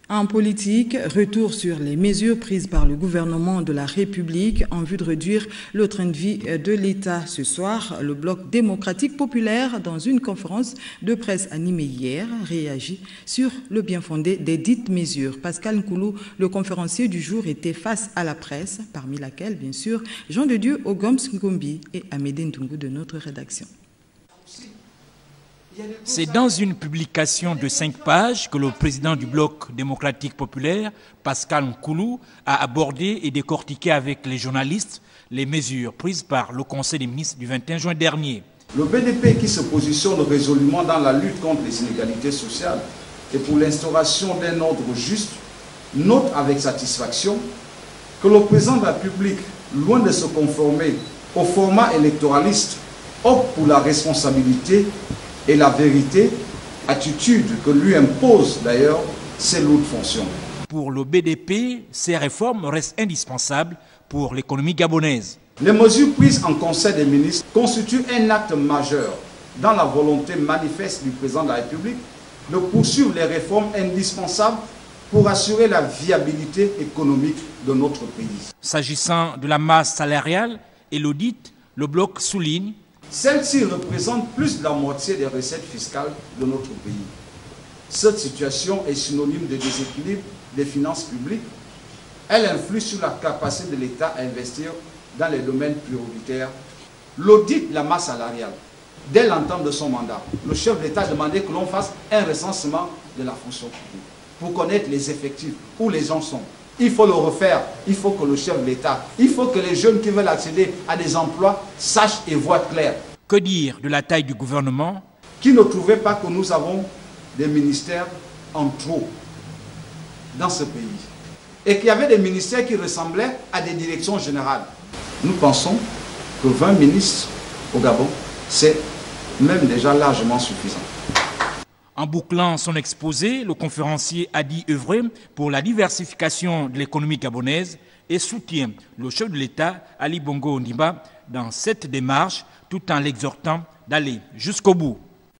En politique, retour sur les mesures prises par le gouvernement de la République en vue de réduire le train de vie de l'État. Ce soir, le Bloc démocratique populaire, dans une conférence de presse animée hier, réagit sur le bien fondé des dites mesures. Pascal Nkoulou, le conférencier du jour, était face à la presse, parmi laquelle, bien sûr, Jean de Dieu Ogoms Ngombi et Amédée Ntungu de notre rédaction. C'est dans une publication de 5 pages que le président du Bloc démocratique populaire, Pascal Nkoulou, a abordé et décortiqué avec les journalistes les mesures prises par le Conseil des ministres du 21 juin dernier. Le BDP qui se positionne résolument dans la lutte contre les inégalités sociales et pour l'instauration d'un ordre juste, note avec satisfaction que le président de la République, loin de se conformer au format électoraliste, opte pour la responsabilité et la vérité, attitude que lui impose d'ailleurs ses lourdes fonctions. Pour le BDP, ces réformes restent indispensables pour l'économie gabonaise. Les mesures prises en Conseil des ministres constituent un acte majeur dans la volonté manifeste du président de la République de poursuivre les réformes indispensables pour assurer la viabilité économique de notre pays. S'agissant de la masse salariale et l'audit, le Bloc souligne: celle-ci représente plus de la moitié des recettes fiscales de notre pays. Cette situation est synonyme de déséquilibre des finances publiques. Elle influe sur la capacité de l'État à investir dans les domaines prioritaires. L'audit de la masse salariale, dès l'entame de son mandat, le chef de l'État a demandé que l'on fasse un recensement de la fonction publique pour connaître les effectifs, où les gens sont. Il faut le refaire, il faut que le chef de l'État, il faut que les jeunes qui veulent accéder à des emplois sachent et voient clair. Que dire de la taille du gouvernement? Qui ne trouvait pas que nous avons des ministères en trop dans ce pays et qu'il y avait des ministères qui ressemblaient à des directions générales. Nous pensons que 20 ministres au Gabon, c'est même déjà largement suffisant. En bouclant son exposé, le conférencier a dit œuvrer pour la diversification de l'économie gabonaise et soutient le chef de l'État, Ali Bongo Ondimba, dans cette démarche, tout en l'exhortant d'aller jusqu'au bout.